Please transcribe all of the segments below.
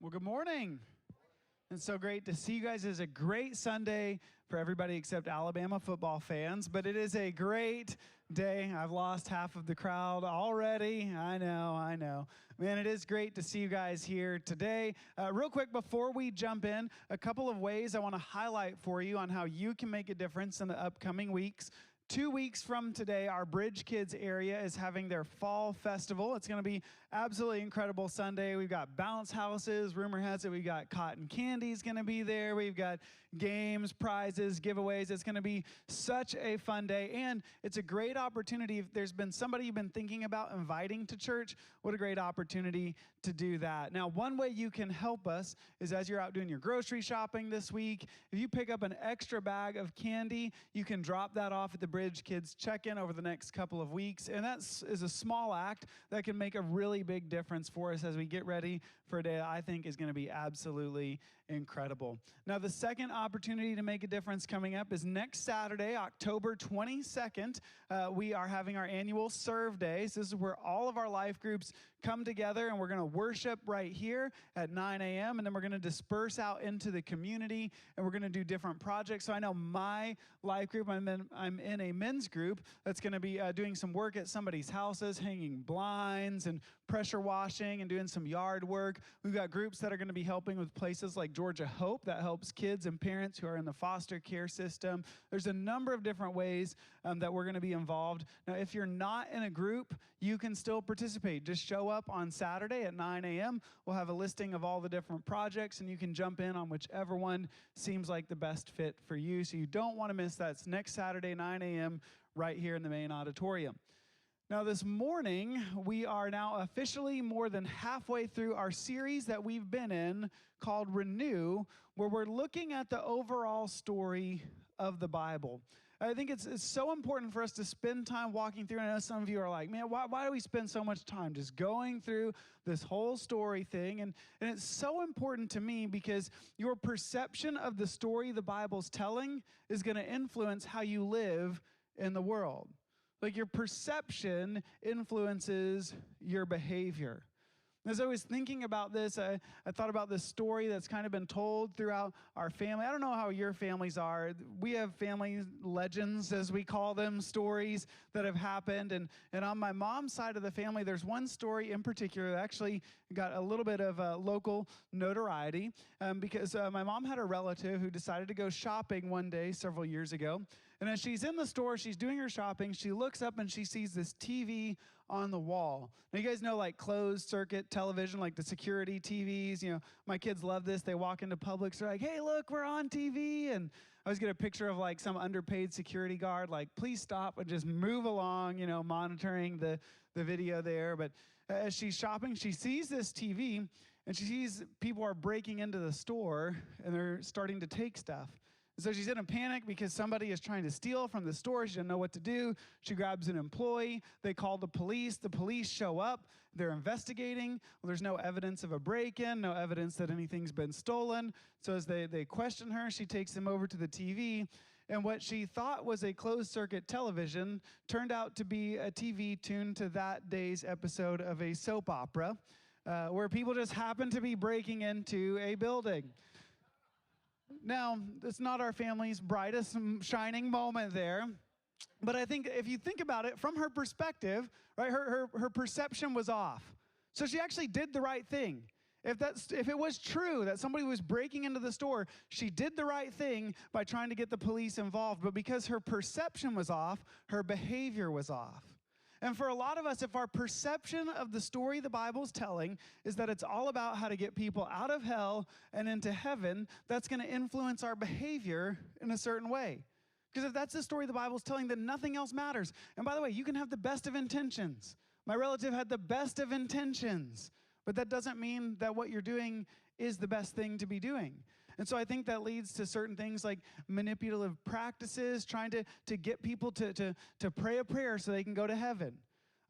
Well, good morning. It's so great to see you guys. It's a great Sunday for everybody except Alabama football fans, but it is a great day. I've lost half of the crowd already. I know. Man, it is great to see you guys here today. Real quick, before we jump in, a couple of ways I want to highlight for you on how you can make a difference in the upcoming weeks. 2 weeks from today, our Bridge Kids area is having their fall festival. It's going to be absolutely incredible Sunday. We've got bounce houses. Rumor has it we've got cotton candy's going to be there. We've got games, prizes, giveaways. It's going to be such a fun day. And it's a great opportunity. If there's been somebody you've been thinking about inviting to church, what a great opportunity to do that. Now, one way you can help us is as you're out doing your grocery shopping this week, if you pick up an extra bag of candy, you can drop that off at the Bridge Kids check-in over the next couple of weeks. And that is a small act that can make a really big difference for us as we get ready for a day that I think is going to be absolutely incredible. Now, the second opportunity to make a difference coming up is next Saturday, October 22nd. We are having our annual Serve Days. This is where all of our life groups come together, and we're going to worship right here at 9 a.m., and then we're going to disperse out into the community, and we're going to do different projects. So I know my life group, I'm in a men's group that's going to be doing some work at somebody's houses, hanging blinds and pressure washing and doing some yard work. We've got groups that are going to be helping with places like Georgia Hope that helps kids and parents who are in the foster care system. There's a number of different ways that we're going to be involved. Now, if you're not in a group, you can still participate. Just show up on Saturday at 9 a.m. We'll have a listing of all the different projects, and you can jump in on whichever one seems like the best fit for you. So you don't want to miss that. It's next Saturday, 9 a.m. right here in the main auditorium. Now, this morning, we are now officially more than halfway through our series that we've been in called Renew, where we're looking at the overall story of the Bible. I think it's so important for us to spend time walking through. And I know some of you are like, man, why do we spend so much time just going through this whole story thing? And it's so important to me because your perception of the story the Bible's telling is going to influence how you live in the world. Like your perception influences your behavior. As I was thinking about this, I thought about this story that's kind of been told throughout our family. I don't know how your families are. We have family legends, as we call them, stories that have happened. And on my mom's side of the family, there's one story in particular that actually got a little bit of local notoriety because my mom had a relative who decided to go shopping one day several years ago. And as she's in the store, she's doing her shopping, she looks up and she sees this TV on the wall. Now, you guys know like closed circuit television, like the security TVs. You know, my kids love this. They walk into Publix, they're like, hey, look, we're on TV. And I always get a picture of like some underpaid security guard, like, please stop and just move along, you know, monitoring the video there. But as she's shopping, she sees this TV and she sees people are breaking into the store and they're starting to take stuff. So she's in a panic because somebody is trying to steal from the store. She doesn't know what to do. She grabs an employee. They call the police. The police show up. They're investigating. Well, there's no evidence of a break-in, no evidence that anything's been stolen. So as they question her, she takes them over to the TV. And what she thought was a closed-circuit television turned out to be a TV tuned to that day's episode of a soap opera where people just happen to be breaking into a building. Now, it's not our family's brightest shining moment there, but I think if you think about it from her perspective, right, her perception was off. So she actually did the right thing. If it was true that somebody was breaking into the store, she did the right thing by trying to get the police involved, but because her perception was off, her behavior was off. And for a lot of us, if our perception of the story the Bible's telling is that it's all about how to get people out of hell and into heaven, that's going to influence our behavior in a certain way. Because if that's the story the Bible's telling, then nothing else matters. And by the way, you can have the best of intentions. My relative had the best of intentions, but that doesn't mean that what you're doing is the best thing to be doing. And so I think that leads to certain things like manipulative practices, trying to get people to pray a prayer so they can go to heaven.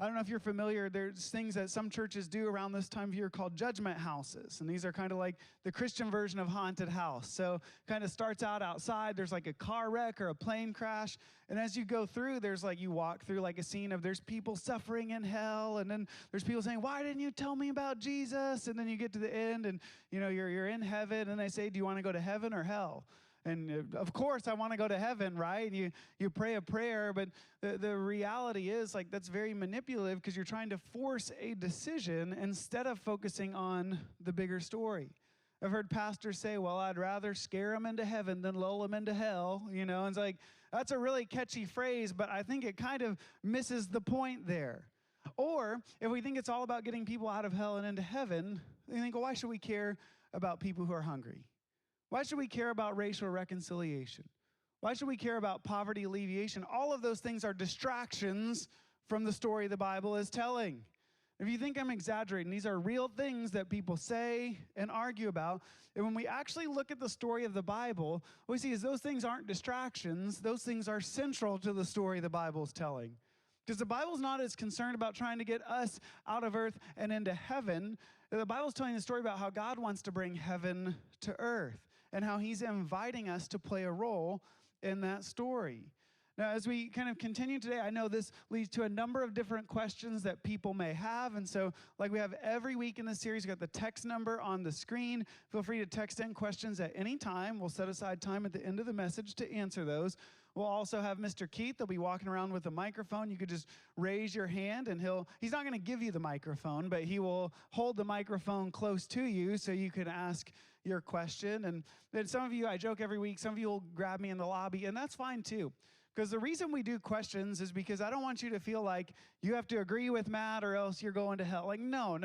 I don't know if you're familiar, there's things that some churches do around this time of year called judgment houses. And these are kind of like the Christian version of haunted house. So kind of starts out outside, there's like a car wreck or a plane crash. And as you go through, there's like, you walk through like a scene of there's people suffering in hell. And then there's people saying, why didn't you tell me about Jesus? And then you get to the end and, you're in heaven. And they say, do you want to go to heaven or hell? And of course, I want to go to heaven, right? You pray a prayer, but the reality is, like, that's very manipulative because you're trying to force a decision instead of focusing on the bigger story. I've heard pastors say, well, I'd rather scare them into heaven than lull them into hell, and it's like, that's a really catchy phrase, but I think it kind of misses the point there. Or if we think it's all about getting people out of hell and into heaven, you think, well, why should we care about people who are hungry? Why should we care about racial reconciliation? Why should we care about poverty alleviation? All of those things are distractions from the story the Bible is telling. If you think I'm exaggerating, these are real things that people say and argue about. And when we actually look at the story of the Bible, what we see is those things aren't distractions. Those things are central to the story the Bible is telling. Because the Bible's not as concerned about trying to get us out of earth and into heaven. The Bible's telling the story about how God wants to bring heaven to earth, and how he's inviting us to play a role in that story. Now, as we kind of continue today, I know this leads to a number of different questions that people may have. And so, like we have every week in this series, we've got the text number on the screen. Feel free to text in questions at any time. We'll set aside time at the end of the message to answer those. We'll also have Mr. Keith. They'll be walking around with a microphone. You could just raise your hand, and he's not going to give you the microphone, but he will hold the microphone close to you so you can ask your question. And then some of you, I joke every week, some of you will grab me in the lobby, and that's fine too. Because the reason we do questions is because I don't want you to feel like you have to agree with Matt or else you're going to hell. Like, no.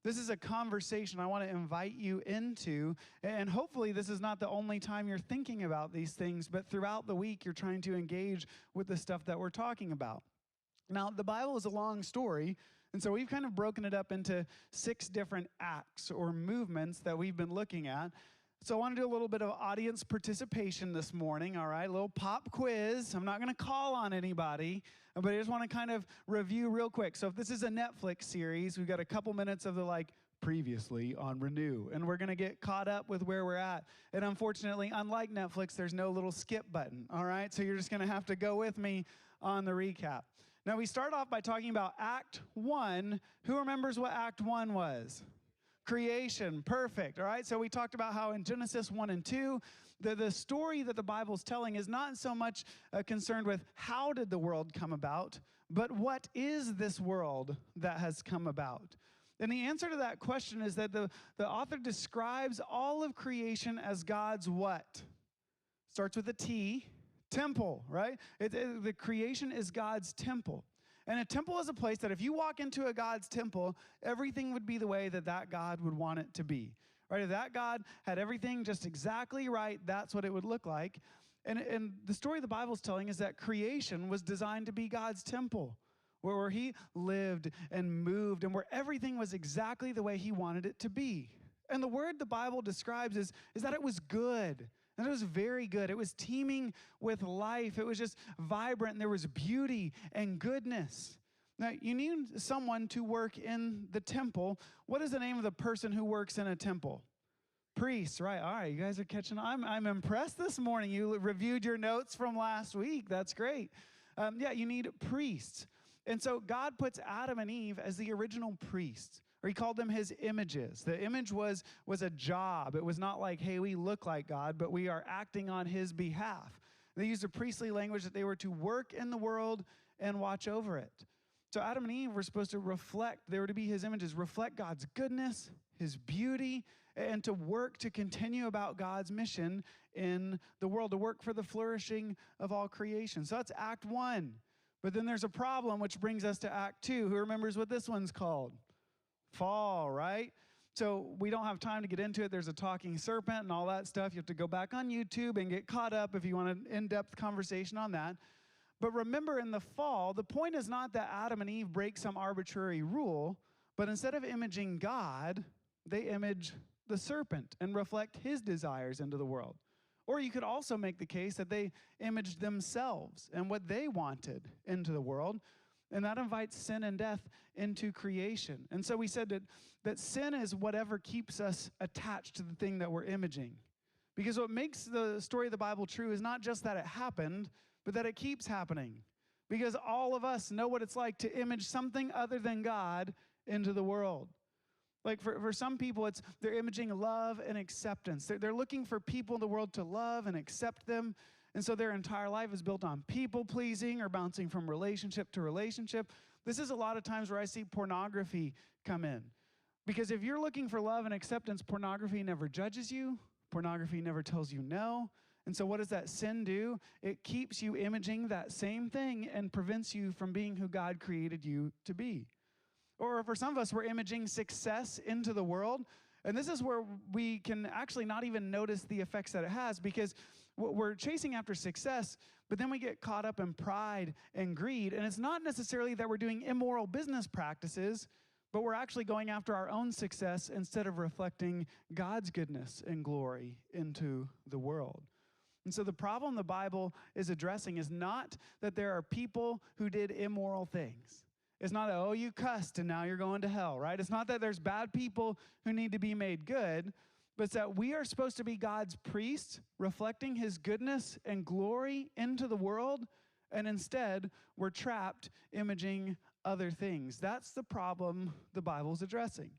This is a conversation I want to invite you into, and hopefully this is not the only time you're thinking about these things, but throughout the week you're trying to engage with the stuff that we're talking about. Now, the Bible is a long story, and so we've kind of broken it up into 6 different acts or movements that we've been looking at. So I want to do a little bit of audience participation this morning, all right? A little pop quiz. I'm not going to call on anybody, but I just want to kind of review real quick. So if this is a Netflix series, we've got a couple minutes of the previously on Renew, and we're going to get caught up with where we're at. And unfortunately, unlike Netflix, there's no little skip button, all right? So you're just going to have to go with me on the recap. Now, we start off by talking about Act 1. Who remembers what Act 1 was? Creation. Perfect. All right. So we talked about how in Genesis 1 and 2, the story that the Bible's telling is not so much concerned with how did the world come about, but what is this world that has come about? And the answer to that question is that the author describes all of creation as God's what? Starts with a T, temple, right? The creation is God's temple. And a temple is a place that if you walk into a God's temple, everything would be the way that God would want it to be. Right? If that God had everything just exactly right, that's what it would look like. And the story the Bible's telling is that creation was designed to be God's temple, where he lived and moved and where everything was exactly the way he wanted it to be. And the word the Bible describes is that it was good. And it was very good. It was teeming with life. It was just vibrant, and there was beauty and goodness. Now, you need someone to work in the temple. What is the name of the person who works in a temple? Priest, right? All right, you guys are catching on. I'm impressed this morning. You reviewed your notes from last week. That's great. You need priests. And so God puts Adam and Eve as the original priests. Or he called them his images. The image was a job. It was not like, hey, we look like God, but we are acting on his behalf. They used a priestly language that they were to work in the world and watch over it. So Adam and Eve were supposed to reflect, they were to be his images, reflect God's goodness, his beauty, and to work to continue about God's mission in the world, to work for the flourishing of all creation. So that's Act 1. But then there's a problem, which brings us to Act 2. Who remembers what this one's called? Fall, right? So we don't have time to get into it. There's a talking serpent and all that stuff. You have to go back on YouTube and get caught up if you want an in-depth conversation on that. But remember, in the fall, the point is not that Adam and Eve break some arbitrary rule, but instead of imaging God, they image the serpent and reflect his desires into the world. Or you could also make the case that they imaged themselves and what they wanted into the world. And that invites sin and death into creation. And so we said that sin is whatever keeps us attached to the thing that we're imaging. Because what makes the story of the Bible true is not just that it happened, but that it keeps happening. Because all of us know what it's like to image something other than God into the world. Like for some people, they're imaging love and acceptance. They're looking for people in the world to love and accept them. And so their entire life is built on people pleasing or bouncing from relationship to relationship. This is a lot of times where I see pornography come in. Because if you're looking for love and acceptance, pornography never judges you. Pornography never tells you no. And so what does that sin do? It keeps you imaging that same thing and prevents you from being who God created you to be. Or for some of us, we're imaging success into the world. And this is where we can actually not even notice the effects that it has, because we're chasing after success, but then we get caught up in pride and greed. And it's not necessarily that we're doing immoral business practices, but we're actually going after our own success instead of reflecting God's goodness and glory into the world. And so the problem the Bible is addressing is not that there are people who did immoral things. It's not that, oh, you cussed and now you're going to hell, right? It's not that there's bad people who need to be made good, but it's that we are supposed to be God's priests, reflecting his goodness and glory into the world, and instead we're trapped imaging other things. That's the problem the Bible's addressing.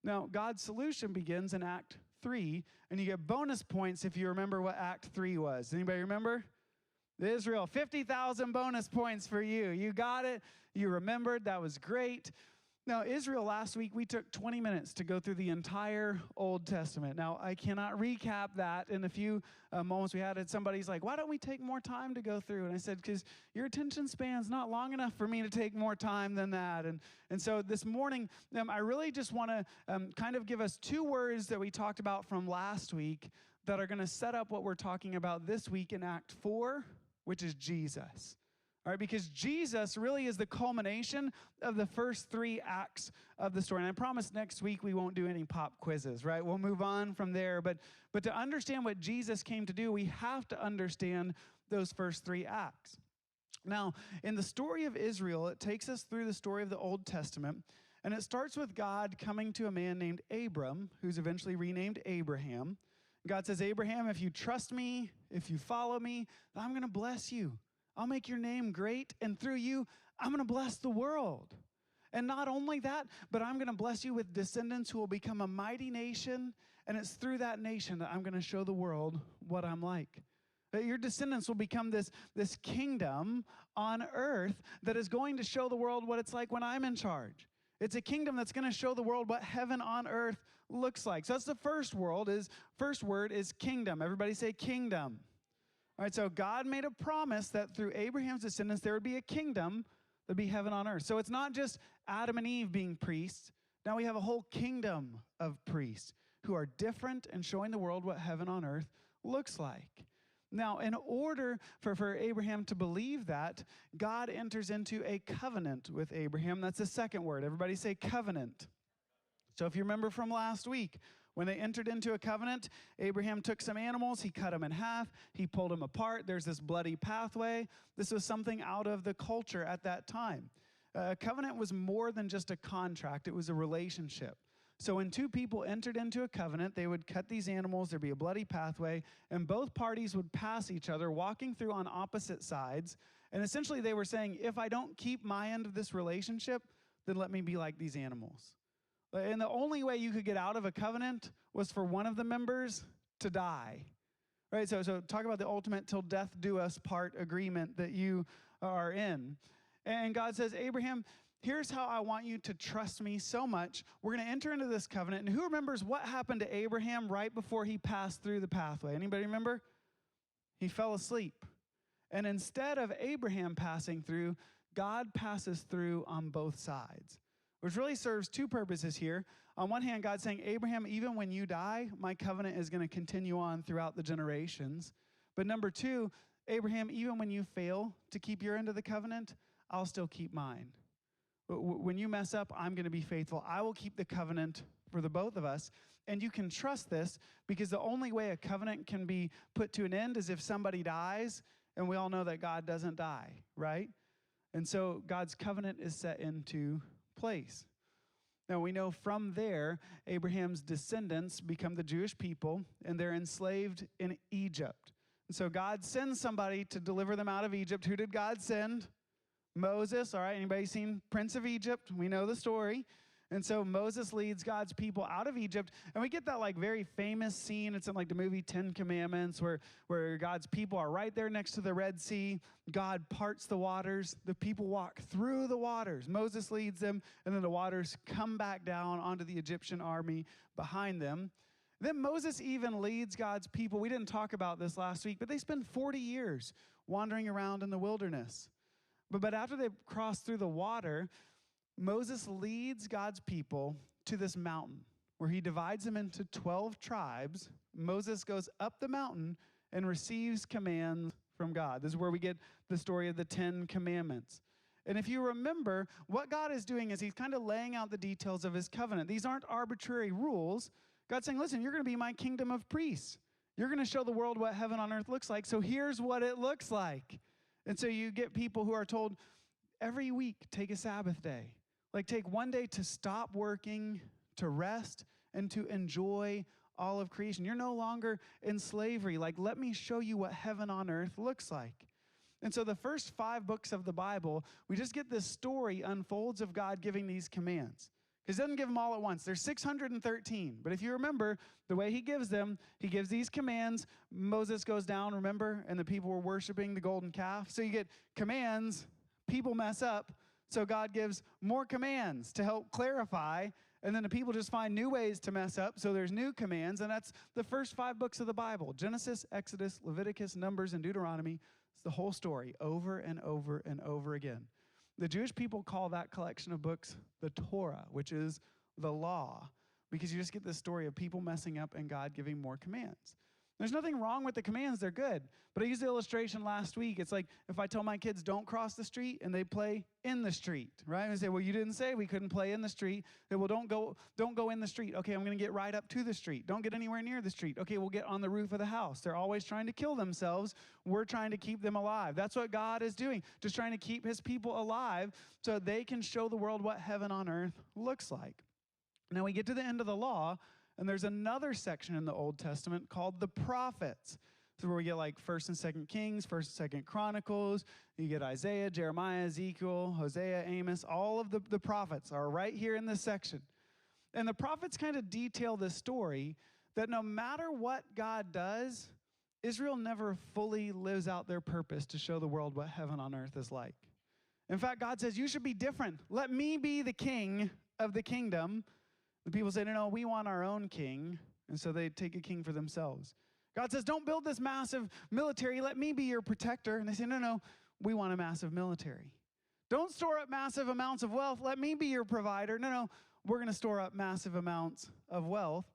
Now, God's solution begins in Act 3, and you get bonus points if you remember what Act 3 was. Anybody remember? Israel, 50,000 bonus points for you. You got it. You remembered. That was great. Now, Israel, last week, we took 20 minutes to go through the entire Old Testament. Now, I cannot recap that in a few moments we had. Somebody's like, why don't we take more time to go through? And I said, because your attention span's not long enough for me to take more time than that. And so this morning, I really just want to kind of give us two words that we talked about from last week that are going to set up what we're talking about this week in Act 4, which is Jesus. All right, because Jesus really is the culmination of the first three acts of the story. And I promise next week we won't do any pop quizzes, right? We'll move on from there. But to understand what Jesus came to do, we have to understand those first three acts. Now, in the story of Israel, it takes us through the story of the Old Testament. And it starts with God coming to a man named Abram, who's eventually renamed Abraham. God says, Abraham, if you trust me, if you follow me, I'm going to bless you. I'll make your name great, and through you, I'm going to bless the world. And not only that, but I'm going to bless you with descendants who will become a mighty nation, and it's through that nation that I'm going to show the world what I'm like. That your descendants will become this kingdom on earth that is going to show the world what it's like when I'm in charge. It's a kingdom that's going to show the world what heaven on earth looks like. So that's the first word is kingdom. Everybody say kingdom. All right, so God made a promise that through Abraham's descendants, there would be a kingdom that would be heaven on earth. So it's not just Adam and Eve being priests. Now we have a whole kingdom of priests who are different and showing the world what heaven on earth looks like. Now, in order for Abraham to believe that, God enters into a covenant with Abraham. That's the second word. Everybody say covenant. So if you remember from last week, when they entered into a covenant, Abraham took some animals, he cut them in half, he pulled them apart. There's this bloody pathway. This was something out of the culture at that time. A covenant was more than just a contract. It was a relationship. So when two people entered into a covenant, they would cut these animals, there'd be a bloody pathway, and both parties would pass each other, walking through on opposite sides. And essentially they were saying, if I don't keep my end of this relationship, then let me be like these animals. And the only way you could get out of a covenant was for one of the members to die. Right? So talk about the ultimate till death do us part agreement that you are in. And God says, Abraham, here's how I want you to trust me so much. We're going to enter into this covenant. And who remembers what happened to Abraham right before he passed through the pathway? Anybody remember? He fell asleep. And instead of Abraham passing through, God passes through on both sides, which really serves two purposes here. On one hand, God's saying, Abraham, even when you die, my covenant is going to continue on throughout the generations. But number two, Abraham, even when you fail to keep your end of the covenant, I'll still keep mine. When you mess up, I'm going to be faithful. I will keep the covenant for the both of us. And you can trust this because the only way a covenant can be put to an end is if somebody dies. And we all know that God doesn't die, right? And so God's covenant is set into place. Now we know from there, Abraham's descendants become the Jewish people, and they're enslaved in Egypt. And so God sends somebody to deliver them out of Egypt. Who did God send? Moses. All right, anybody seen Prince of Egypt? We know the story. And so Moses leads God's people out of Egypt. And we get that like very famous scene. It's in like the movie 10 Commandments where God's people are right there next to the Red Sea. God parts the waters. The people walk through the waters. Moses leads them, and then the waters come back down onto the Egyptian army behind them. Then Moses even leads God's people. We didn't talk about this last week, but they spend 40 years wandering around in the wilderness. But after they cross through the water, Moses leads God's people to this mountain where he divides them into 12 tribes. Moses goes up the mountain and receives commands from God. This is where we get the story of the 10 Commandments. And if you remember, what God is doing is he's kind of laying out the details of his covenant. These aren't arbitrary rules. God's saying, listen, you're going to be my kingdom of priests. You're going to show the world what heaven on earth looks like. So here's what it looks like. And so you get people who are told every week, take a Sabbath day. Like take one day to stop working, to rest, and to enjoy all of creation. You're no longer in slavery. Like, let me show you what heaven on earth looks like. And so the first 5 books of the Bible, we just get this story unfolds of God giving these commands. Because he doesn't give them all at once. There's 613. But if you remember, the way he gives them, he gives these commands. Moses goes down, remember? And the people were worshiping the golden calf. So you get commands, people mess up. So God gives more commands to help clarify, and then the people just find new ways to mess up, so there's new commands, and that's the first 5 books of the Bible. Genesis, Exodus, Leviticus, Numbers, and Deuteronomy. It's the whole story over and over and over again. The Jewish people call that collection of books the Torah, which is the law, because you just get this story of people messing up and God giving more commands. There's nothing wrong with the commands. They're good. But I used the illustration last week. It's like if I tell my kids don't cross the street and they play in the street, right? And they say, well, you didn't say we couldn't play in the street. They say, well, don't go in the street. Okay, I'm going to get right up to the street. Don't get anywhere near the street. Okay, we'll get on the roof of the house. They're always trying to kill themselves. We're trying to keep them alive. That's what God is doing, just trying to keep his people alive so they can show the world what heaven on earth looks like. Now we get to the end of the law, and there's another section in the Old Testament called the prophets. So where we get like 1st and 2nd Kings, 1st and 2nd Chronicles. You get Isaiah, Jeremiah, Ezekiel, Hosea, Amos. All of the prophets are right here in this section. And the prophets kind of detail this story that no matter what God does, Israel never fully lives out their purpose to show the world what heaven on earth is like. In fact, God says, you should be different. Let me be the king of the kingdom. The people say, no, we want our own king. And so they take a king for themselves. God says, don't build this massive military. Let me be your protector. And they say, no, we want a massive military. Don't store up massive amounts of wealth. Let me be your provider. No, we're going to store up massive amounts of wealth.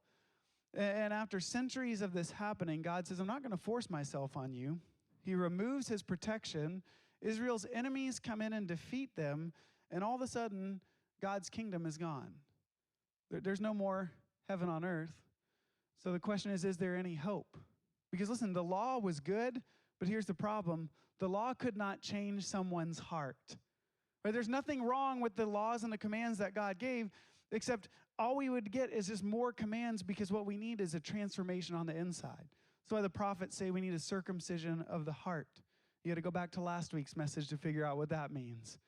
And after centuries of this happening, God says, I'm not going to force myself on you. He removes his protection. Israel's enemies come in and defeat them. And all of a sudden, God's kingdom is gone. There's no more heaven on earth. So the question is there any hope? Because listen, the law was good, but here's the problem. The law could not change someone's heart. Right? There's nothing wrong with the laws and the commands that God gave, except all we would get is just more commands, because what we need is a transformation on the inside. That's why the prophets say we need a circumcision of the heart. You got to go back to last week's message to figure out what that means.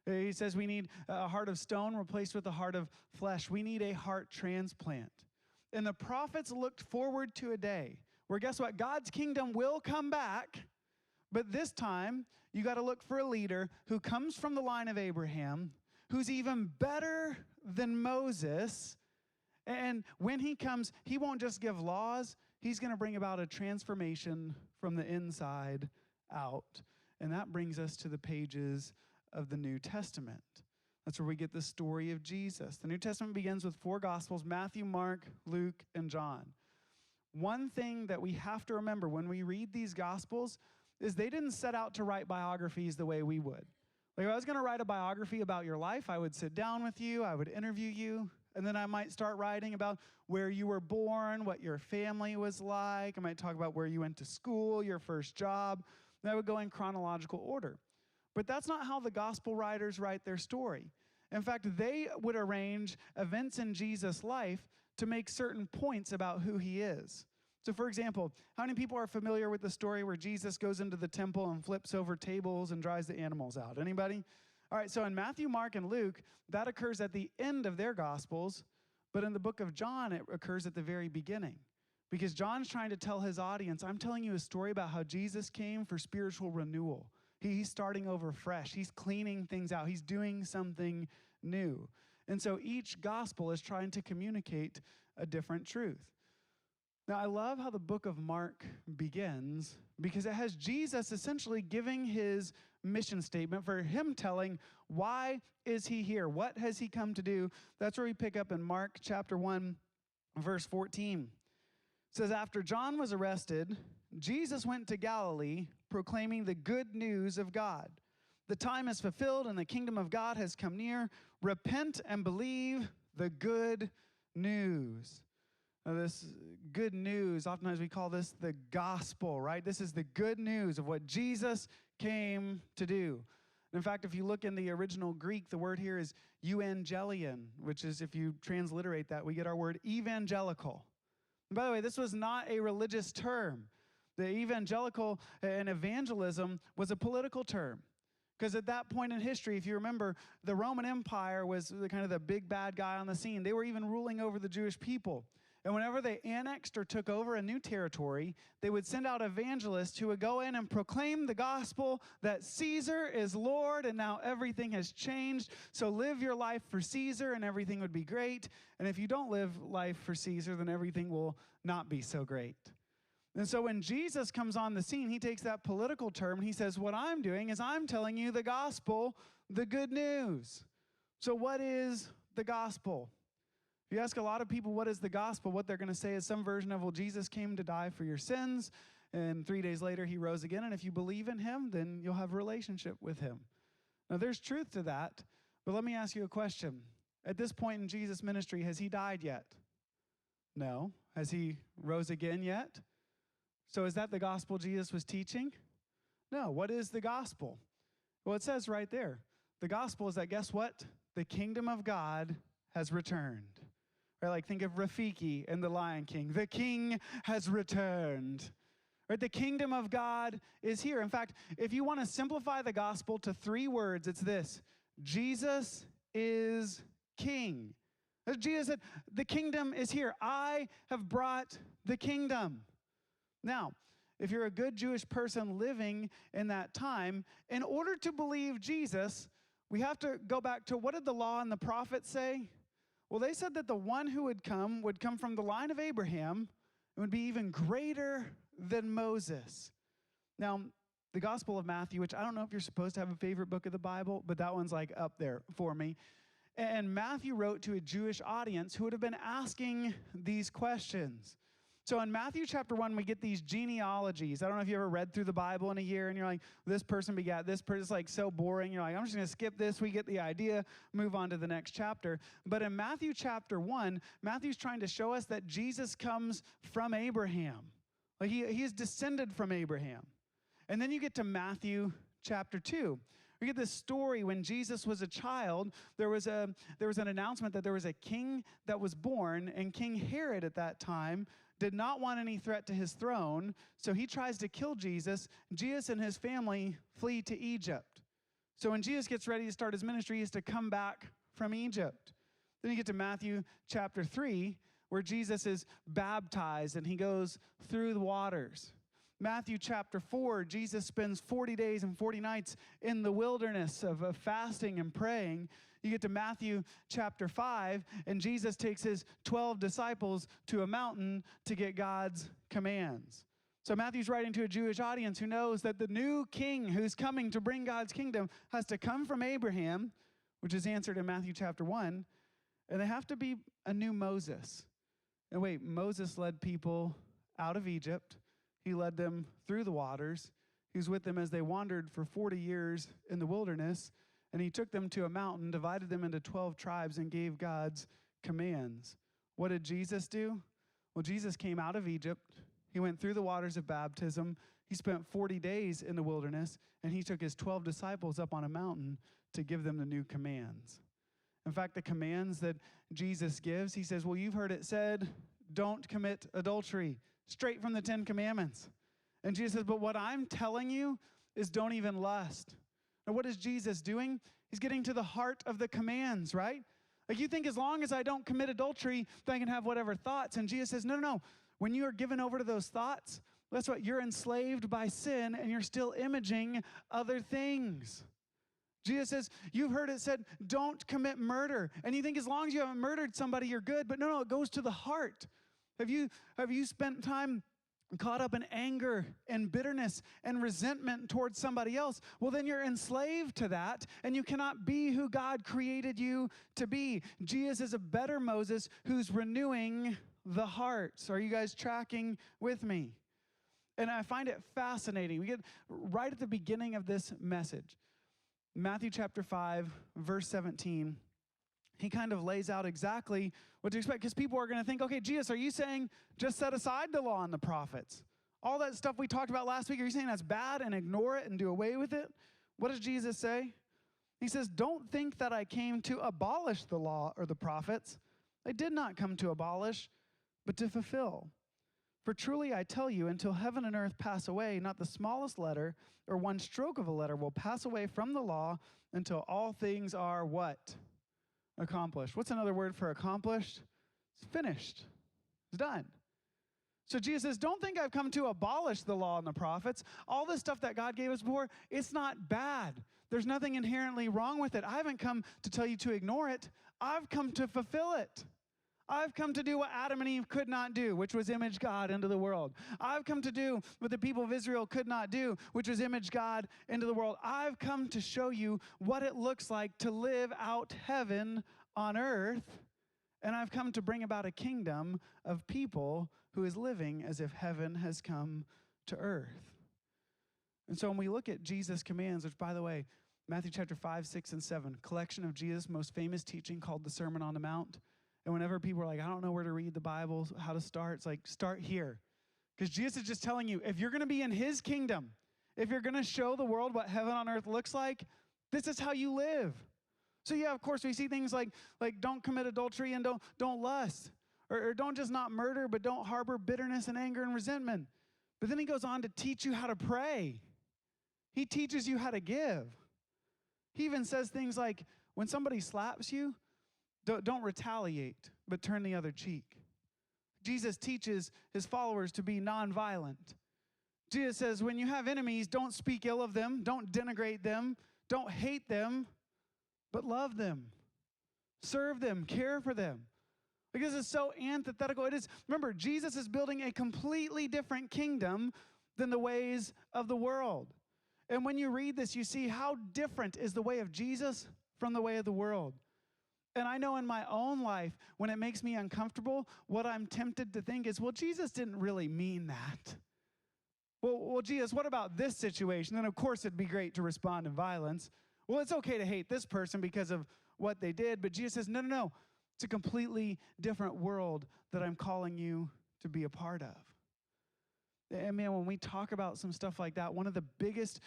He says we need a heart of stone replaced with a heart of flesh. We need a heart transplant. And the prophets looked forward to a day where, guess what? God's kingdom will come back. But this time, you got to look for a leader who comes from the line of Abraham, who's even better than Moses. And when he comes, he won't just give laws. He's going to bring about a transformation from the inside out. And that brings us to the pages of the New Testament. That's where we get the story of Jesus. The New Testament begins with 4 Gospels: Matthew, Mark, Luke, and John. One thing that we have to remember when we read these Gospels is they didn't set out to write biographies the way we would. Like if I was going to write a biography about your life, I would sit down with you, I would interview you, and then I might start writing about where you were born, what your family was like. I might talk about where you went to school, your first job. And I would go in chronological order. But that's not how the gospel writers write their story. In fact, they would arrange events in Jesus' life to make certain points about who he is. So for example, how many people are familiar with the story where Jesus goes into the temple and flips over tables and drives the animals out? Anybody? All right, so in Matthew, Mark, and Luke, that occurs at the end of their gospels, but in the book of John, it occurs at the very beginning. Because John's trying to tell his audience, I'm telling you a story about how Jesus came for spiritual renewal. He's starting over fresh. He's cleaning things out. He's doing something new. And so each gospel is trying to communicate a different truth. Now, I love how the book of Mark begins because it has Jesus essentially giving his mission statement for him telling why is he here? What has he come to do? That's where we pick up in Mark chapter 1, verse 14. It says, after John was arrested, Jesus went to Galilee proclaiming the good news of God. The time is fulfilled and the kingdom of God has come near. Repent and believe the good news. Now, this good news, oftentimes we call this the gospel, right? This is the good news of what Jesus came to do. In fact, if you look in the original Greek, the word here is euangelion, which is, if you transliterate that, we get our word evangelical. And by the way, this was not a religious term. The evangelical and evangelism was a political term. Because at that point in history, if you remember, the Roman Empire was the big bad guy on the scene. They were even ruling over the Jewish people. And whenever they annexed or took over a new territory, they would send out evangelists who would go in and proclaim the gospel that Caesar is Lord and now everything has changed. So live your life for Caesar and everything would be great. And if you don't live life for Caesar, then everything will not be so great. And so when Jesus comes on the scene, he takes that political term and he says, what I'm doing is I'm telling you the gospel, the good news. So what is the gospel? If you ask a lot of people what is the gospel, what they're going to say is some version of, well, Jesus came to die for your sins, and 3 days later he rose again, and if you believe in him, then you'll have a relationship with him. Now, there's truth to that, but let me ask you a question. At this point in Jesus' ministry, has he died yet? No. Has he rose again yet? So is that the gospel Jesus was teaching? No. What is the gospel? Well, it says right there. The gospel is that, guess what? The kingdom of God has returned. Right, like think of Rafiki in The Lion King. The king has returned. Right, the kingdom of God is here. In fact, if you want to simplify the gospel to 3 words, it's this: Jesus is king. As Jesus said, the kingdom is here. I have brought the kingdom. Now, if you're a good Jewish person living in that time, in order to believe Jesus, we have to go back to, what did the law and the prophets say? Well, they said that the one who would come from the line of Abraham and would be even greater than Moses. Now, the Gospel of Matthew, which I don't know if you're supposed to have a favorite book of the Bible, but that one's like up there for me. And Matthew wrote to a Jewish audience who would have been asking these questions. So in Matthew chapter 1, we get these genealogies. I don't know if you ever read through the Bible in a year and you're like, this person begat this person. It's like so boring. You're like, I'm just going to skip this. We get the idea, move on to the next chapter. But in Matthew chapter 1, Matthew's trying to show us that Jesus comes from Abraham. Like he is descended from Abraham. And then you get to Matthew chapter 2. We get this story when Jesus was a child. There was an announcement that there was a king that was born, and King Herod at that time did not want any threat to his throne, so he tries to kill Jesus. Jesus and his family flee to Egypt. So when Jesus gets ready to start his ministry, he has to come back from Egypt. Then you get to Matthew chapter 3, where Jesus is baptized and he goes through the waters. Matthew chapter 4, Jesus spends 40 days and 40 nights in the wilderness of fasting and praying. You get to Matthew chapter 5, and Jesus takes his 12 disciples to a mountain to get God's commands. So Matthew's writing to a Jewish audience who knows that the new king who's coming to bring God's kingdom has to come from Abraham, which is answered in Matthew chapter 1, and they have to be a new Moses. And wait, Moses led people out of Egypt. He led them through the waters. He was with them as they wandered for 40 years in the wilderness. And he took them to a mountain, divided them into 12 tribes, and gave God's commands. What did Jesus do? Well, Jesus came out of Egypt. He went through the waters of baptism. He spent 40 days in the wilderness, and he took his 12 disciples up on a mountain to give them the new commands. In fact, the commands that Jesus gives, he says, well, you've heard it said, don't commit adultery, straight from the 10 Commandments. And Jesus says, but what I'm telling you is don't even lust. Now, what is Jesus doing? He's getting to the heart of the commands, right? Like you think as long as I don't commit adultery, then I can have whatever thoughts. And Jesus says, no. When you are given over to those thoughts, that's what you're enslaved by sin and you're still imaging other things. Jesus says, you've heard it said, don't commit murder. And you think as long as you haven't murdered somebody, you're good. But no, it goes to the heart. Have you spent time caught up in anger and bitterness and resentment towards somebody else? Well, then you're enslaved to that, and you cannot be who God created you to be. Jesus is a better Moses who's renewing the hearts. Are you guys tracking with me? And I find it fascinating. We get right at the beginning of this message, Matthew chapter 5, verse 17, he kind of lays out exactly what to expect, because people are going to think, okay, Jesus, are you saying just set aside the law and the prophets? All that stuff we talked about last week, are you saying that's bad and ignore it and do away with it? What does Jesus say? He says, don't think that I came to abolish the law or the prophets. I did not come to abolish, but to fulfill. For truly I tell you, until heaven and earth pass away, not the smallest letter or one stroke of a letter will pass away from the law until all things are what? Accomplished. What's another word for accomplished? It's finished. It's done. So Jesus says, don't think I've come to abolish the law and the prophets. All this stuff that God gave us before, it's not bad. There's nothing inherently wrong with it. I haven't come to tell you to ignore it. I've come to fulfill it. I've come to do what Adam and Eve could not do, which was image God into the world. I've come to do what the people of Israel could not do, which was image God into the world. I've come to show you what it looks like to live out heaven on earth, and I've come to bring about a kingdom of people who is living as if heaven has come to earth. And so when we look at Jesus' commands, which, by the way, Matthew chapter 5, 6, and 7, collection of Jesus' most famous teaching called the Sermon on the Mount. And whenever people are like, I don't know where to read the Bible, how to start, it's like, start here. Because Jesus is just telling you, if you're going to be in his kingdom, if you're going to show the world what heaven on earth looks like, this is how you live. So yeah, of course, we see things like don't commit adultery and don't lust. Or don't just not murder, but don't harbor bitterness and anger and resentment. But then he goes on to teach you how to pray. He teaches you how to give. He even says things like, when somebody slaps you, don't retaliate, but turn the other cheek. Jesus teaches his followers to be nonviolent. Jesus says, when you have enemies, don't speak ill of them, don't denigrate them, don't hate them, but love them, serve them, care for them. Like, this is so antithetical. It is. Remember, Jesus is building a completely different kingdom than the ways of the world. And when you read this, you see how different is the way of Jesus from the way of the world. And I know in my own life, when it makes me uncomfortable, what I'm tempted to think is, well, Jesus didn't really mean that. Well, Jesus, what about this situation? Then, of course, it'd be great to respond in violence. Well, it's okay to hate this person because of what they did. But Jesus says, no. It's a completely different world that I'm calling you to be a part of. And man, when we talk about some stuff like that, one of the biggest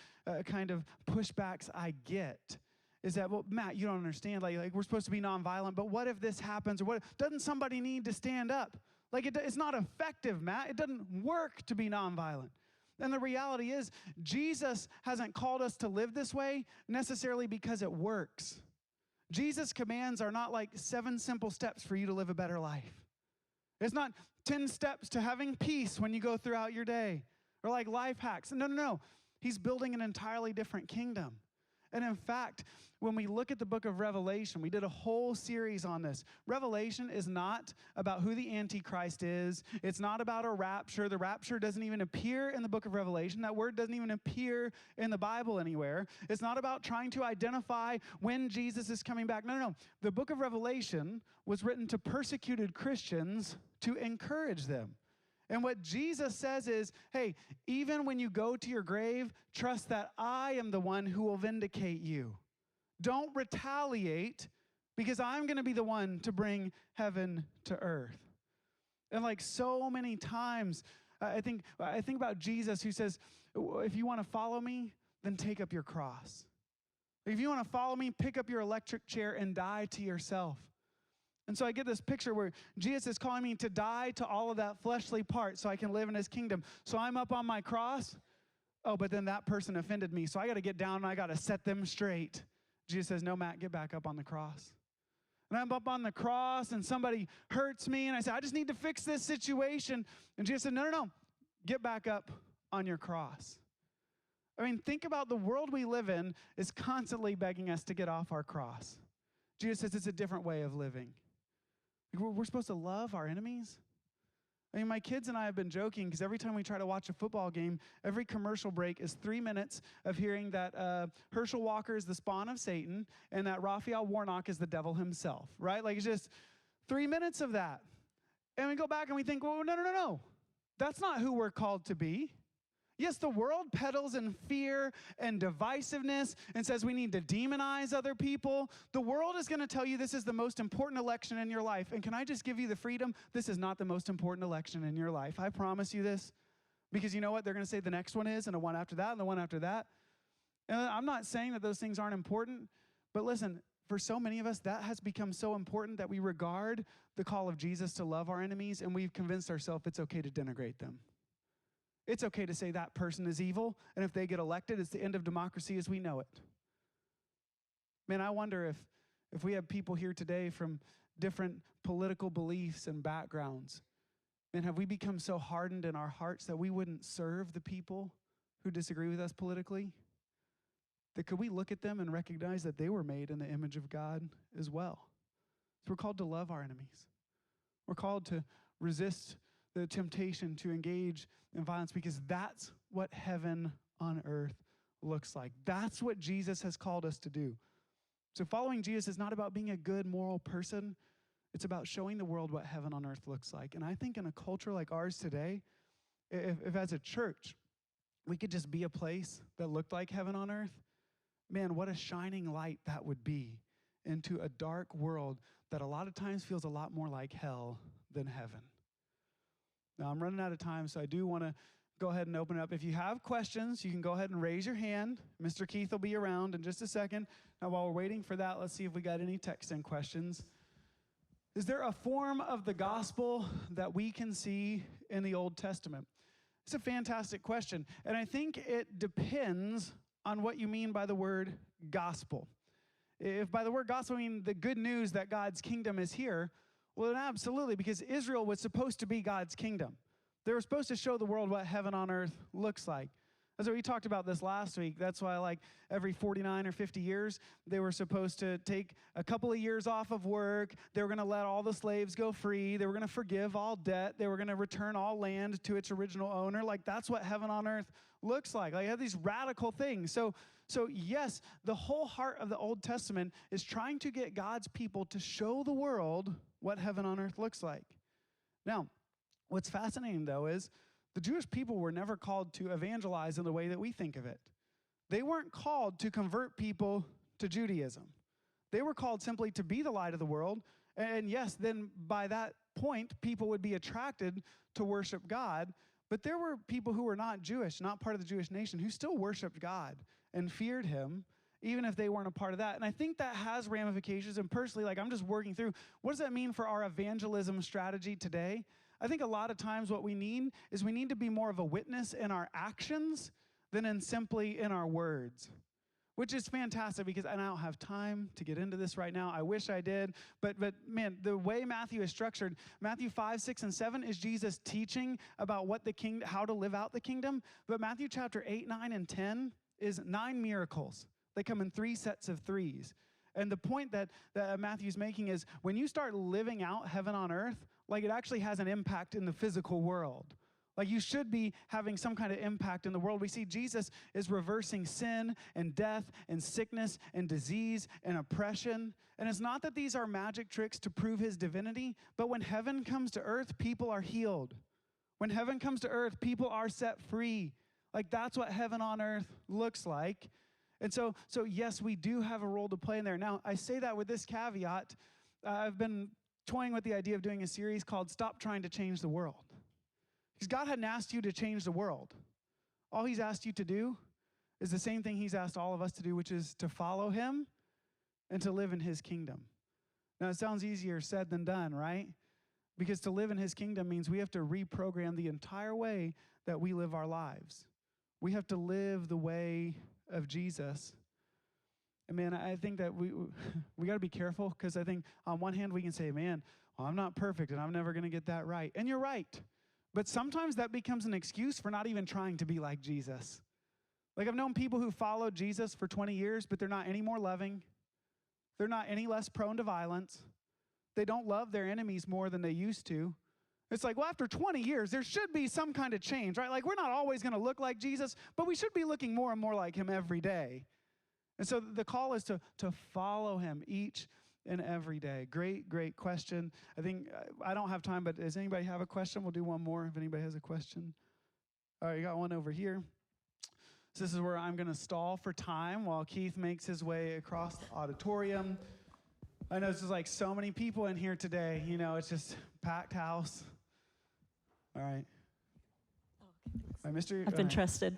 kind of pushbacks I get is that, well, Matt, you don't understand. Like we're supposed to be nonviolent, but what if this happens? Or what? Doesn't somebody need to stand up? Like it's not effective, Matt. It doesn't work to be nonviolent. And the reality is, Jesus hasn't called us to live this way necessarily because it works. Jesus' commands are not like 7 simple steps for you to live a better life. It's not 10 steps to having peace when you go throughout your day, or like life hacks. No. He's building an entirely different kingdom. And in fact, when we look at the book of Revelation, we did a whole series on this. Revelation is not about who the Antichrist is. It's not about a rapture. The rapture doesn't even appear in the book of Revelation. That word doesn't even appear in the Bible anywhere. It's not about trying to identify when Jesus is coming back. No. The book of Revelation was written to persecuted Christians to encourage them. And what Jesus says is, hey, even when you go to your grave, trust that I am the one who will vindicate you. Don't retaliate, because I'm going to be the one to bring heaven to earth. And like so many times, I think about Jesus who says, if you want to follow me, then take up your cross. If you want to follow me, pick up your electric chair and die to yourself. And so I get this picture where Jesus is calling me to die to all of that fleshly part so I can live in his kingdom. So I'm up on my cross. Oh, but then that person offended me, so I got to get down and I got to set them straight. Jesus says, no, Matt, get back up on the cross. And I'm up on the cross and somebody hurts me and I say, I just need to fix this situation. And Jesus said, no, get back up on your cross. I mean, think about the world we live in is constantly begging us to get off our cross. Jesus says it's a different way of living. We're supposed to love our enemies. I mean, my kids and I have been joking because every time we try to watch a football game, every commercial break is 3 minutes of hearing that Herschel Walker is the spawn of Satan and that Raphael Warnock is the devil himself, right? Like, it's just 3 minutes of that. And we go back and we think, well, no. That's not who we're called to be. Yes, the world peddles in fear and divisiveness and says we need to demonize other people. The world is going to tell you this is the most important election in your life. And can I just give you the freedom? This is not the most important election in your life. I promise you this. Because you know what? They're going to say the next one is, and the one after that, and the one after that. And I'm not saying that those things aren't important. But listen, for so many of us, that has become so important that we regard the call of Jesus to love our enemies, and we've convinced ourselves it's okay to denigrate them. It's okay to say that person is evil, and if they get elected, it's the end of democracy as we know it. Man, I wonder if we have people here today from different political beliefs and backgrounds, man, have we become so hardened in our hearts that we wouldn't serve the people who disagree with us politically? That could we look at them and recognize that they were made in the image of God as well? So we're called to love our enemies. We're called to resist the temptation to engage in violence because that's what heaven on earth looks like. That's what Jesus has called us to do. So following Jesus is not about being a good moral person. It's about showing the world what heaven on earth looks like. And I think in a culture like ours today, if as a church, we could just be a place that looked like heaven on earth, man, what a shining light that would be into a dark world that a lot of times feels a lot more like hell than heaven. Now, I'm running out of time, so I do want to go ahead and open it up. If you have questions, you can go ahead and raise your hand. Mr. Keith will be around in just a second. Now, while we're waiting for that, let's see if we got any text-in questions. Is there a form of the gospel that we can see in the Old Testament? It's a fantastic question, and I think it depends on what you mean by the word gospel. If by the word gospel you mean the good news that God's kingdom is here, well, then absolutely, because Israel was supposed to be God's kingdom. They were supposed to show the world what heaven on earth looks like. That's what we talked about this last week. That's why, like, every 49 or 50 years, they were supposed to take a couple of years off of work. They were going to let all the slaves go free. They were going to forgive all debt. They were going to return all land to its original owner. Like, that's what heaven on earth looks like. Like, you have these radical things. So yes, the whole heart of the Old Testament is trying to get God's people to show the world what heaven on earth looks like. Now, what's fascinating, though, is the Jewish people were never called to evangelize in the way that we think of it. They weren't called to convert people to Judaism. They were called simply to be the light of the world. And yes, then by that point, people would be attracted to worship God. But there were people who were not Jewish, not part of the Jewish nation, who still worshiped God and feared him, even if they weren't a part of that. And I think that has ramifications. And personally, like, I'm just working through, what does that mean for our evangelism strategy today? I think a lot of times what we need is we need to be more of a witness in our actions than in simply in our words, which is fantastic because I don't have time to get into this right now. I wish I did. But man, the way Matthew is structured, Matthew 5, 6, and 7 is Jesus teaching about what the kingdom, how to live out the kingdom. But Matthew chapter 8, 9, and 10 is 9 miracles. They come in 3 sets of 3s. And the point that Matthew's making is when you start living out heaven on earth, like, it actually has an impact in the physical world. Like, you should be having some kind of impact in the world. We see Jesus is reversing sin and death and sickness and disease and oppression. And it's not that these are magic tricks to prove his divinity, but when heaven comes to earth, people are healed. When heaven comes to earth, people are set free. Like, that's what heaven on earth looks like. And so yes, we do have a role to play in there. Now, I say that with this caveat. I've been toying with the idea of doing a series called Stop Trying to Change the World. Because God hadn't asked you to change the world. All he's asked you to do is the same thing he's asked all of us to do, which is to follow him and to live in his kingdom. Now, it sounds easier said than done, right? Because to live in his kingdom means we have to reprogram the entire way that we live our lives. We have to live the way of Jesus. And man, I think that we got to be careful, because I think on one hand we can say, man, well, I'm not perfect and I'm never going to get that right. And you're right. But sometimes that becomes an excuse for not even trying to be like Jesus. Like, I've known people who followed Jesus for 20 years, but they're not any more loving. They're not any less prone to violence. They don't love their enemies more than they used to. It's like, well, after 20 years, there should be some kind of change, right? Like, we're not always going to look like Jesus, but we should be looking more and more like him every day. And so the call is to follow him each and every day. Great, great question. I think, I don't have time, but does anybody have a question? We'll do one more if anybody has a question. All right, you got one over here. So this is where I'm going to stall for time while Keith makes his way across the auditorium. I know this is like so many people in here today. You know, it's just packed house. All right. All right, Mr. I've been trusted.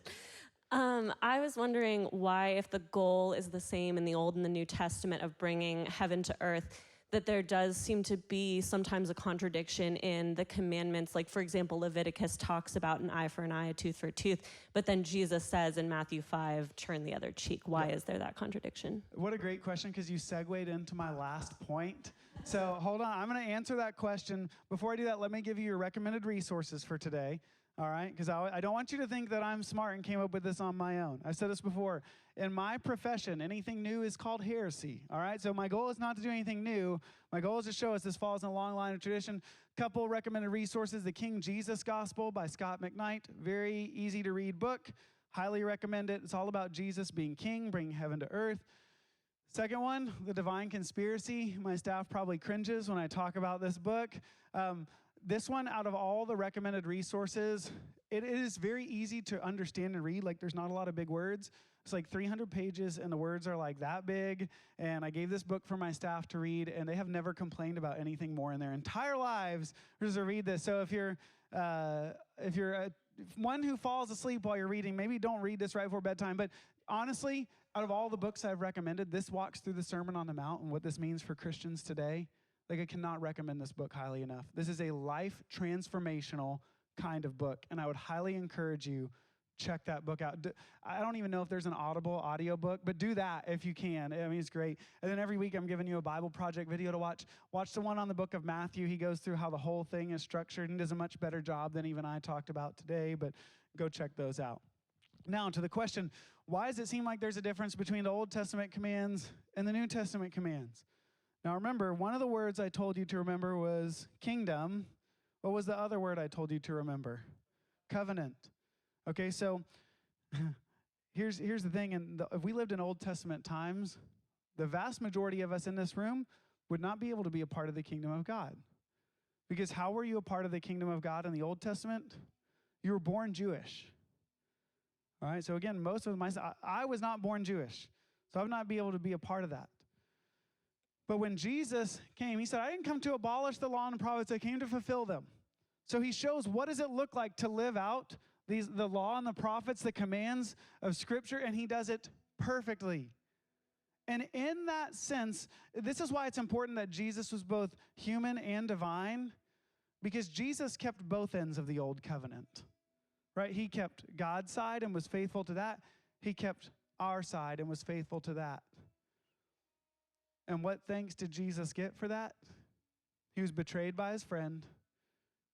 I was wondering why, if the goal is the same in the Old and the New Testament of bringing heaven to earth, that there does seem to be sometimes a contradiction in the commandments. Like, for example, Leviticus talks about an eye for an eye, a tooth for a tooth, but then Jesus says in Matthew 5, turn the other cheek. Why is there that contradiction? What a great question, because you segued into my last point. So hold on, I'm going to answer that question. Before I do that, let me give you your recommended resources for today. All right, because I don't want you to think that I'm smart and came up with this on my own. I've said this before. In my profession, anything new is called heresy. All right, so my goal is not to do anything new. My goal is to show us this falls in a long line of tradition. Couple recommended resources: The King Jesus Gospel by Scott McKnight. Very easy to read book. Highly recommend it. It's all about Jesus being king, bringing heaven to earth. Second one, The Divine Conspiracy. My staff probably cringes when I talk about this book. This one, out of all the recommended resources, it is very easy to understand and read. Like, there's not a lot of big words. It's like 300 pages, and the words are like that big. And I gave this book for my staff to read, and they have never complained about anything more in their entire lives just to read this. So if you're one who falls asleep while you're reading, maybe don't read this right before bedtime. But honestly, out of all the books I've recommended, this walks through the Sermon on the Mount and what this means for Christians today. Like, I cannot recommend this book highly enough. This is a life transformational kind of book, and I would highly encourage you, check that book out. I don't even know if there's an Audible audio book, but do that if you can. I mean, it's great. And then every week I'm giving you a Bible Project video to watch. Watch the one on the book of Matthew. He goes through how the whole thing is structured and does a much better job than even I talked about today, but go check those out. Now, to the question, why does it seem like there's a difference between the Old Testament commands and the New Testament commands? Now, remember, one of the words I told you to remember was kingdom. What was the other word I told you to remember? Covenant. Okay, so here's the thing. If we lived in Old Testament times, the vast majority of us in this room would not be able to be a part of the kingdom of God. Because how were you a part of the kingdom of God in the Old Testament? You were born Jewish. All right, so again, I was not born Jewish, so I would not be able to be a part of that. But when Jesus came, he said, I didn't come to abolish the law and the prophets, I came to fulfill them. So he shows what does it look like to live out the law and the prophets, the commands of Scripture, and he does it perfectly. And in that sense, this is why it's important that Jesus was both human and divine, because Jesus kept both ends of the old covenant, right? He kept God's side and was faithful to that. He kept our side and was faithful to that. And what thanks did Jesus get for that? He was betrayed by his friend.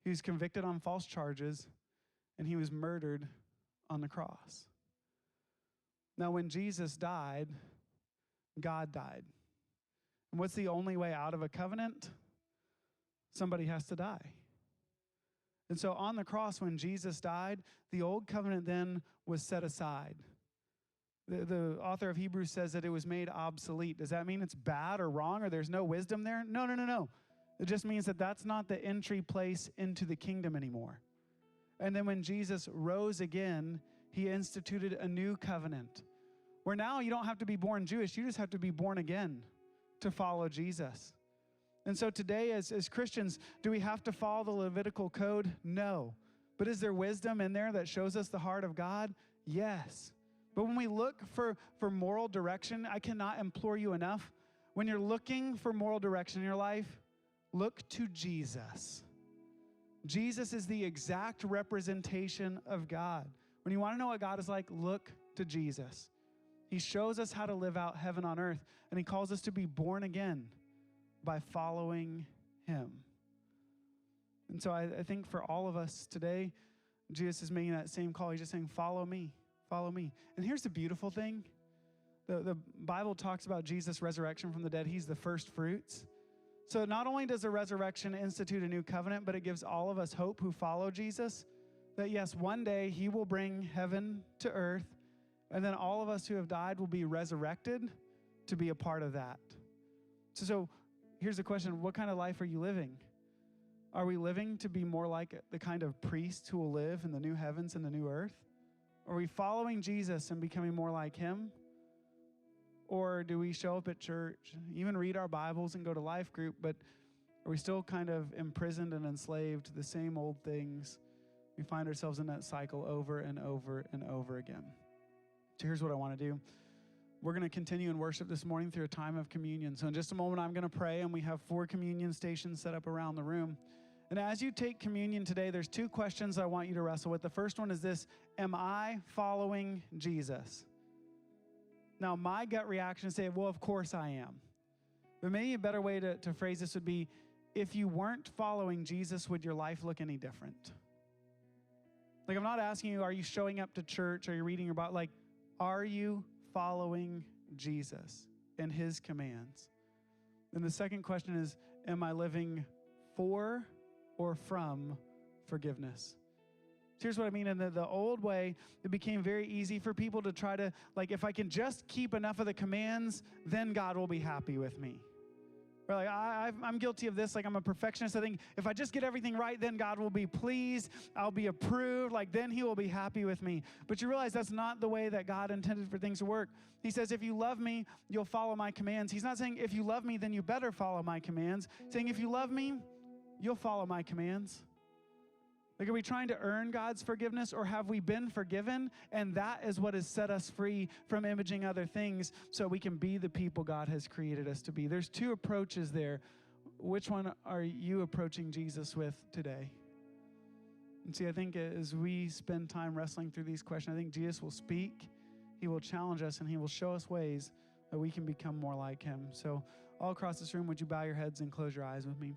He was convicted on false charges, and he was murdered on the cross. Now, when Jesus died, God died. And what's the only way out of a covenant? Somebody has to die. And so on the cross, when Jesus died, the old covenant then was set aside. The author of Hebrews says that it was made obsolete. Does that mean it's bad or wrong or there's no wisdom there? No. It just means that that's not the entry place into the kingdom anymore. And then when Jesus rose again, he instituted a new covenant where now you don't have to be born Jewish. You just have to be born again to follow Jesus. And so today as Christians, do we have to follow the Levitical code? No. But is there wisdom in there that shows us the heart of God? Yes. But when we look for moral direction, I cannot implore you enough. When you're looking for moral direction in your life, look to Jesus. Jesus is the exact representation of God. When you want to know what God is like, look to Jesus. He shows us how to live out heaven on earth, and he calls us to be born again by following him. And so I think for all of us today, Jesus is making that same call. He's just saying, follow me, follow me. And here's the beautiful thing. The Bible talks about Jesus' resurrection from the dead. He's the first fruits. So not only does the resurrection institute a new covenant, but it gives all of us hope who follow Jesus that, yes, one day he will bring heaven to earth, and then all of us who have died will be resurrected to be a part of that. So here's the question. What kind of life are you living? Are we living to be more like the kind of priests who will live in the new heavens and the new earth? Are we following Jesus and becoming more like him? Or do we show up at church, even read our Bibles and go to life group, but are we still kind of imprisoned and enslaved to the same old things? We find ourselves in that cycle over and over and over again. So here's what I want to do. We're going to continue in worship this morning through a time of communion. So in just a moment, I'm going to pray, and we have 4 communion stations set up around the room. And as you take communion today, there's 2 questions I want you to wrestle with. The first one is this: am I following Jesus? Now, my gut reaction is say, well, of course I am. But maybe a better way to phrase this would be, if you weren't following Jesus, would your life look any different? Like, I'm not asking you, are you showing up to church? Are you reading your Bible? Like, are you following Jesus and his commands? And the second question is, am I living for or from forgiveness? Here's what I mean. In the old way, it became very easy for people to try to, like, if I can just keep enough of the commands, then God will be happy with me. Or like, I'm guilty of this. Like, I'm a perfectionist. I think if I just get everything right, then God will be pleased. I'll be approved. Like, then he will be happy with me. But you realize that's not the way that God intended for things to work. He says, if you love me, you'll follow my commands. He's not saying, if you love me, then you better follow my commands. He's saying, if you love me, you'll follow my commands. Like, are we trying to earn God's forgiveness, or have we been forgiven? And that is what has set us free from imaging other things so we can be the people God has created us to be. There's 2 approaches there. Which one are you approaching Jesus with today? And see, I think as we spend time wrestling through these questions, I think Jesus will speak, he will challenge us, and he will show us ways that we can become more like him. So all across this room, would you bow your heads and close your eyes with me?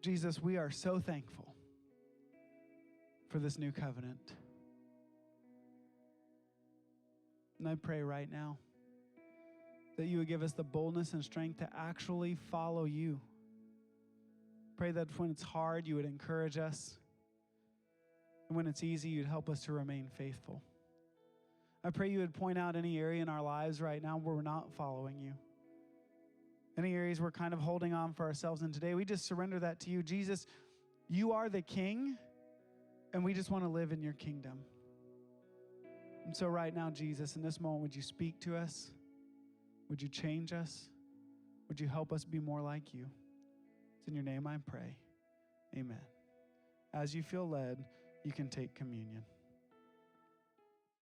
Jesus, we are so thankful for this new covenant. And I pray right now that you would give us the boldness and strength to actually follow you. Pray that when it's hard, you would encourage us. And when it's easy, you'd help us to remain faithful. I pray you would point out any area in our lives right now where we're not following you. Any areas we're kind of holding on for ourselves. And today we just surrender that to you. Jesus, you are the King, and we just want to live in your kingdom. And so right now, Jesus, in this moment, would you speak to us? Would you change us? Would you help us be more like you? It's in your name I pray. Amen. As you feel led, you can take communion.